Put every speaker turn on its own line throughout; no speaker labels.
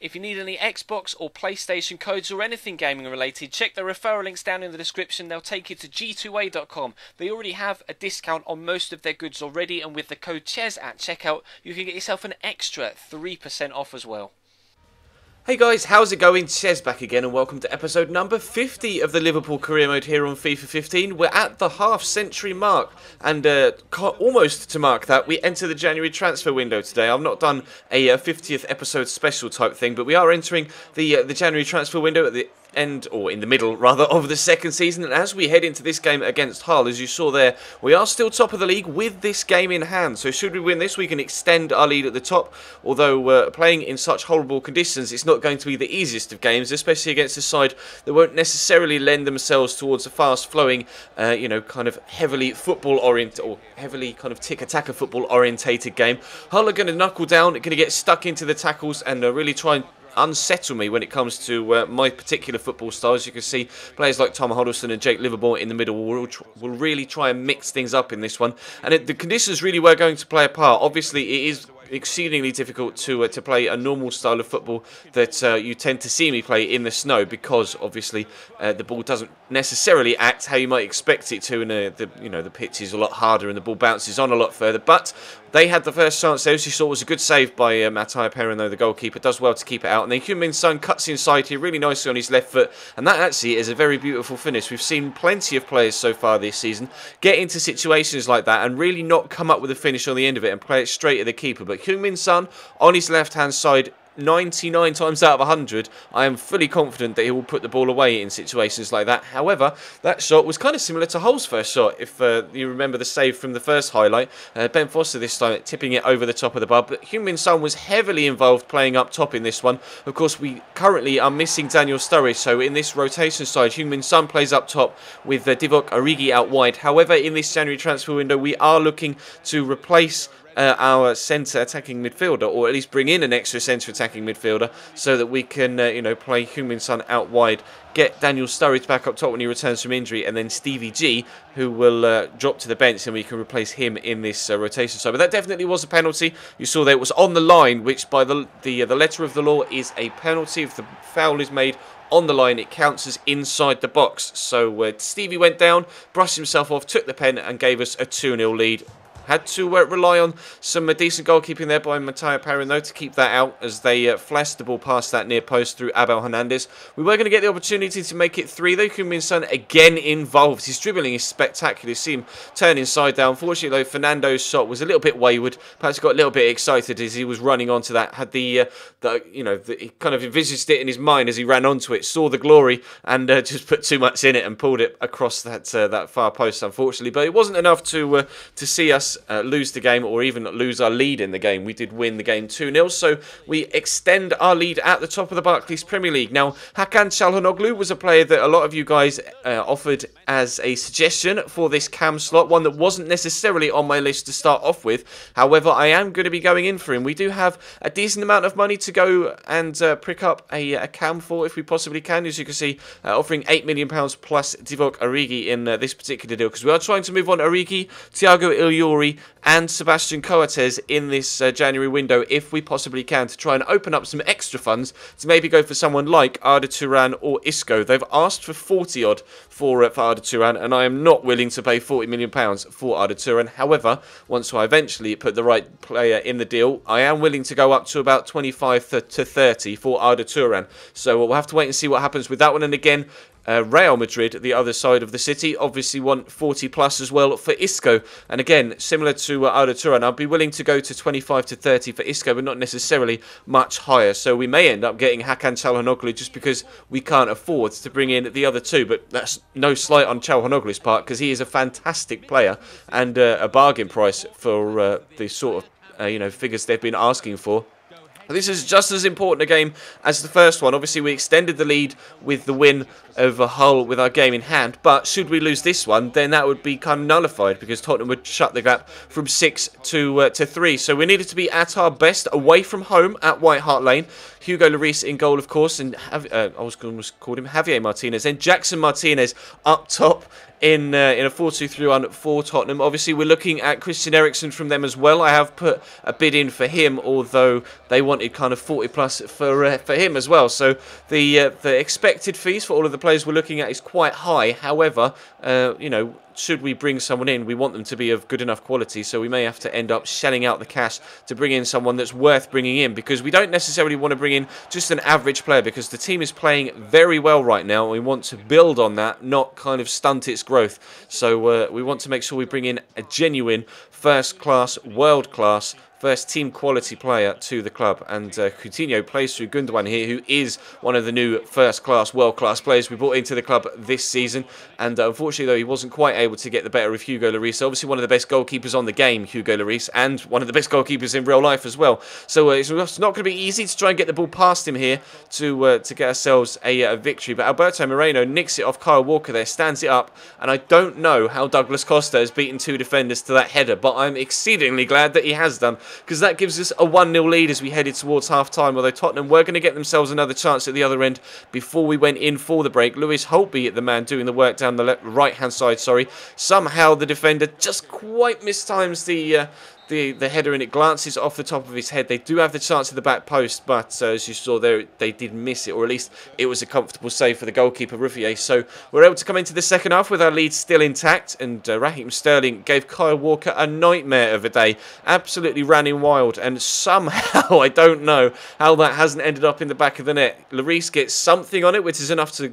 If you need any Xbox or PlayStation codes or anything gaming related, check the referral links down in the description. They'll take you to g2a.com. They already have a discount on most of their goods already, and with the code CHES at checkout, you can get yourself an extra 3% off as well.
Hey guys, how's it going? Chez back again and welcome to episode number 50 of the Liverpool career mode here on FIFA 15. We're at the half-century mark and almost to mark that, we enter the January transfer window today. I've not done a 50th episode special type thing, but we are entering the January transfer window at the end, or in the middle rather, of the second season, and as we head into this game against Hull, as you saw there, we are still top of the league with this game in hand. So should we win this, we can extend our lead at the top, although playing in such horrible conditions, it's not going to be the easiest of games, especially against a side that won't necessarily lend themselves towards a fast flowing kind of heavily football oriented, or heavily kind of tick-attacker football orientated game. Hull are going to knuckle down, going to get stuck into the tackles and really try and unsettle me when it comes to my particular football style. As you can see, players like Tom Huddleston and Jake Liverpool in the middle will really try and mix things up in this one, and the conditions really were going to play a part. Obviously it is exceedingly difficult to play a normal style of football that you tend to see me play in the snow, because obviously the ball doesn't necessarily act how you might expect it to, and the pitch is a lot harder and the ball bounces on a lot further. But they had the first chance there, as you saw, was a good save by Matai Perrin, though the goalkeeper does well to keep it out. And then Heung-min Son cuts inside here really nicely on his left foot, and that actually is a very beautiful finish. We've seen plenty of players so far this season get into situations like that and really not come up with a finish on the end of it and play it straight at the keeper. But Heung-min Son on his left-hand side, 99 times out of 100, I am fully confident that he will put the ball away in situations like that. However, that shot was kind of similar to Hull's first shot, if you remember the save from the first highlight. Ben Foster this time tipping it over the top of the bar, but Heung-min Son was heavily involved playing up top in this one. Of course, we currently are missing Daniel Sturridge, so in this rotation side, Heung-min Son plays up top with Divock Origi out wide. However, in this January transfer window, we are looking to replace our centre attacking midfielder, or at least bring in an extra centre attacking midfielder, so that we can play Heung-min Son out wide, get Daniel Sturridge back up top when he returns from injury, and then Stevie G, who will drop to the bench, and we can replace him in this rotation. So, but that definitely was a penalty. You saw that it was on the line, which by the letter of the law is a penalty. If the foul is made on the line, it counts as inside the box. So Stevie went down, brushed himself off, took the pen, and gave us a 2-0 lead. Had to rely on some decent goalkeeping there by Matai Perrin, though, to keep that out as they flashed the ball past that near post through Abel Hernandez. We were going to get the opportunity to make it 3, though. Heung-min Son again involved. His dribbling is spectacular. You see him turn inside down. Unfortunately, though, Fernando's shot was a little bit wayward. Perhaps got a little bit excited as he was running onto that. Had he kind of envisaged it in his mind as he ran onto it, saw the glory, and just put too much in it and pulled it across that far post, unfortunately. But it wasn't enough to see us lose the game, or even lose our lead in the game. We did win the game 2-0, so we extend our lead at the top of the Barclays Premier League. Now, Hakan Çalhanoğlu was a player that a lot of you guys offered as a suggestion for this cam slot, one that wasn't necessarily on my list to start off with. However, I am going to be going in for him. We do have a decent amount of money to go and pick up a cam for, if we possibly can. As you can see, offering £8 million plus Divock Origi in this particular deal, because we are trying to move on Origi, Thiago Ilori and Sebastian Coates in this January window, if we possibly can, to try and open up some extra funds to maybe go for someone like Arda Turan or Isco. They've asked for 40 odd for Arda Turan, and I am not willing to pay £40 million for Arda Turan. However, once I eventually put the right player in the deal, I am willing to go up to about 25 to 30 for Arda Turan. So we'll have to wait and see what happens with that one. And again, Real Madrid, the other side of the city, obviously want 40 plus as well for Isco. And again, similar to Arda Turan, I'd be willing to go to 25 to 30 for Isco, but not necessarily much higher. So we may end up getting Hakan Çalhanoğlu just because we can't afford to bring in the other two. But that's no slight on Çalhanoğlu's part, because he is a fantastic player and a bargain price for the sort of figures they've been asking for. This is just as important a game as the first one. Obviously, we extended the lead with the win over Hull with our game in hand. But should we lose this one, then that would be kind of nullified, because Tottenham would shut the gap from 6 to 3. So we needed to be at our best away from home at White Hart Lane. Hugo Lloris in goal, of course, and I was going to call him Javier Martinez. Then Jackson Martinez up top in a 4-2-3-1 for Tottenham. Obviously, we're looking at Christian Eriksen from them as well. I have put a bid in for him, although they wanted kind of 40 plus for him as well. So the expected fees for all of the players we're looking at is quite high. However, should we bring someone in, we want them to be of good enough quality, so we may have to end up shelling out the cash to bring in someone that's worth bringing in, because we don't necessarily want to bring in just an average player, because the team is playing very well right now and we want to build on that, not kind of stunt its growth. So we want to make sure we bring in a genuine first-class, world-class, first team quality player to the club, and Coutinho plays through Gundogan here, who is one of the new first-class, world-class players we brought into the club this season, and unfortunately though he wasn't quite able to get the better of Hugo Lloris. Obviously one of the best goalkeepers on the game, Hugo Lloris, and one of the best goalkeepers in real life as well, so it's not going to be easy to try and get the ball past him here to get ourselves a victory, but Alberto Moreno nicks it off Kyle Walker there, stands it up, and I don't know how Douglas Costa has beaten two defenders to that header, but I'm exceedingly glad that he has done, because that gives us a 1-0 lead as we headed towards half-time, although Tottenham were going to get themselves another chance at the other end before we went in for the break. Lewis Holtby, the man doing the work down the right-hand side, somehow the defender just quite mistimes the header, and it glances off the top of his head. They do have the chance at the back post, but as you saw there, they did miss it, or at least it was a comfortable save for the goalkeeper, Ruffier. So we're able to come into the second half with our lead still intact, and Raheem Sterling gave Kyle Walker a nightmare of a day. Absolutely ran him wild, and somehow, I don't know how that hasn't ended up in the back of the net. Lloris gets something on it, which is enough to,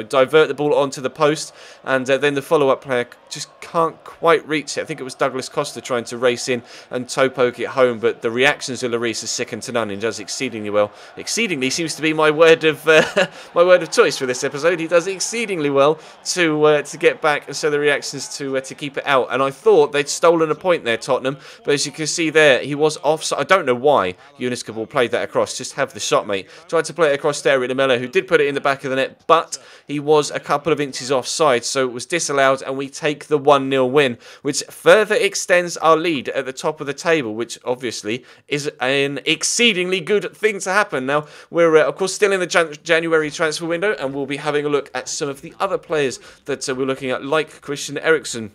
divert the ball onto the post, and then the follow-up player just can't quite reach it. I think it was Douglas Costa trying to race in and toe poke it home, but the reactions of Lloris are second to none, and does exceedingly well. Exceedingly seems to be my word of choice for this episode. He does exceedingly well to get back, and so the reactions to keep it out. And I thought they'd stolen a point there, Tottenham, but as you can see there, he was offside. I don't know why Younes Kaboul played that across. Just have the shot, mate. Tried to play it across there at Lamella, who did put it in the back of the net, but he was a couple of inches offside, so it was disallowed, and we take the 1-0 win, which further extends our lead at the top of the table, which obviously is an exceedingly good thing to happen. Now, we're of course still in the January transfer window, and we'll be having a look at some of the other players that we're looking at, like Christian Eriksen.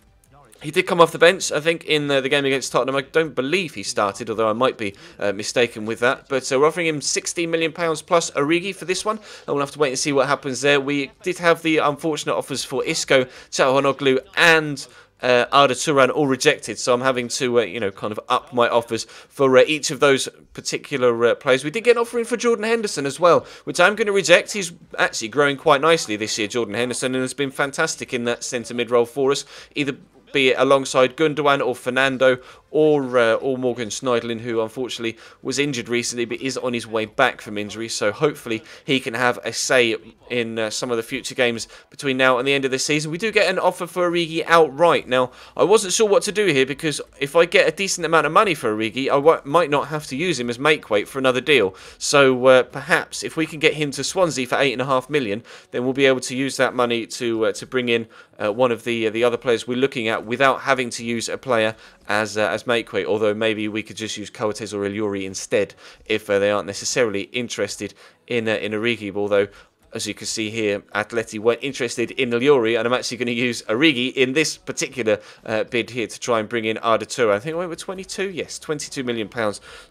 He did come off the bench, I think, in the game against Tottenham. I don't believe he started, although I might be mistaken with that. But we're offering him £16 million plus Origi for this one, and we'll have to wait and see what happens there. We did have the unfortunate offers for Isco, Çalhanoğlu, and Arda Turan all rejected, so I'm having to kind of up my offers for each of those particular players. We did get an offer in for Jordan Henderson as well, which I'm going to reject. He's actually growing quite nicely this year, Jordan Henderson, and has been fantastic in that centre mid role for us, either be it alongside Gundogan or Fernando or Morgan Schneiderlin, who unfortunately was injured recently but is on his way back from injury, so hopefully he can have a say in some of the future games between now and the end of the season. We do get an offer for Origi outright. Now, I wasn't sure what to do here, because if I get a decent amount of money for Origi, I might not have to use him as make weight for another deal. So perhaps if we can get him to Swansea for £8.5 million, then we'll be able to use that money to bring in one of the other players we're looking at without having to use a player as make weight, although maybe we could just use Coates or Eliori instead if they aren't necessarily interested in Origi, although as you can see here, Atleti weren't interested in Eliori, and I'm actually going to use Origi in this particular bid here to try and bring in Arda Turan. I think I went with 22, yes, £22 million.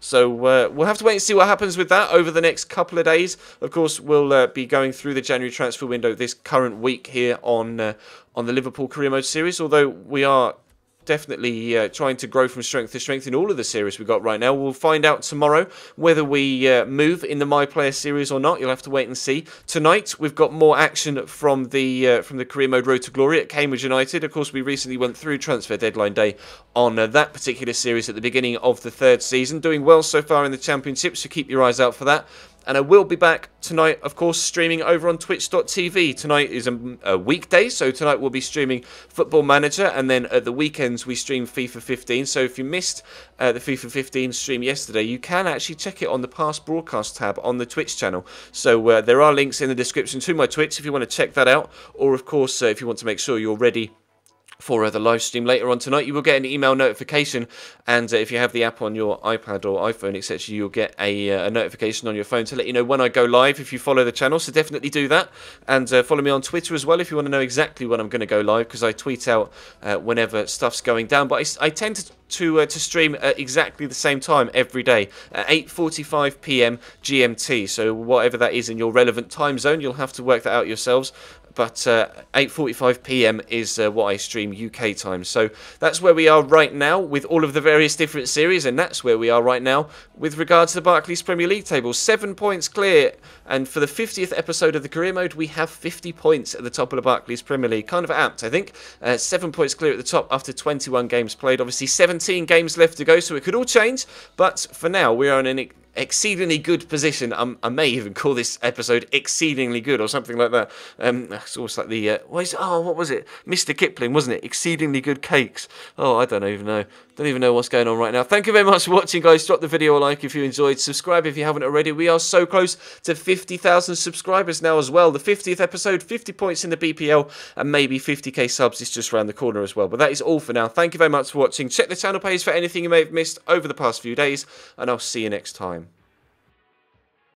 So we'll have to wait and see what happens with that over the next couple of days. Of course, we'll be going through the January transfer window this current week here on the Liverpool Career Mode series, although we are definitely trying to grow from strength to strength in all of the series we've got right now. We'll find out tomorrow whether we move in the My Player series or not. You'll have to wait and see. Tonight we've got more action from the Career Mode Road to Glory at Cambridge United. Of course, we recently went through transfer deadline day on that particular series at the beginning of the third season. Doing well so far in the Championship, so keep your eyes out for that. And I will be back tonight, of course, streaming over on twitch.tv. Tonight is a weekday, so tonight we'll be streaming Football Manager, and then at the weekends we stream FIFA 15. So if you missed the FIFA 15 stream yesterday, you can actually check it on the past broadcast tab on the Twitch channel. So there are links in the description to my Twitch if you want to check that out, or of course if you want to make sure you're ready for the live stream later on tonight. You will get an email notification, and if you have the app on your iPad or iPhone, etc., you'll get a notification on your phone to let you know when I go live if you follow the channel, so definitely do that. And follow me on Twitter as well if you want to know exactly when I'm going to go live, because I tweet out whenever stuff's going down. But I tend to stream at exactly the same time every day at 8:45 p.m. GMT, so whatever that is in your relevant time zone, you'll have to work that out yourselves. But 8:45 p.m. is what I stream UK time. So that's where we are right now with all of the various different series, and that's where we are right now with regards to the Barclays Premier League table. 7 points clear, and for the 50th episode of the career mode, we have 50 points at the top of the Barclays Premier League. Kind of apt, I think. 7 points clear at the top after 21 games played. Obviously, 17 games left to go, so it could all change. But for now, we are in an exceedingly good position. I may even call this episode exceedingly good or something like that. It's almost like the what was it? Mr. Kipling, wasn't it? Exceedingly good cakes. Oh, I don't even know. Don't even know what's going on right now. Thank you very much for watching, guys. Drop the video a like if you enjoyed. Subscribe if you haven't already. We are so close to 50,000 subscribers now as well. The 50th episode, 50 points in the BPL, and maybe 50k subs is just around the corner as well. But that is all for now. Thank you very much for watching. Check the channel page for anything you may have missed over the past few days, and I'll see you next time.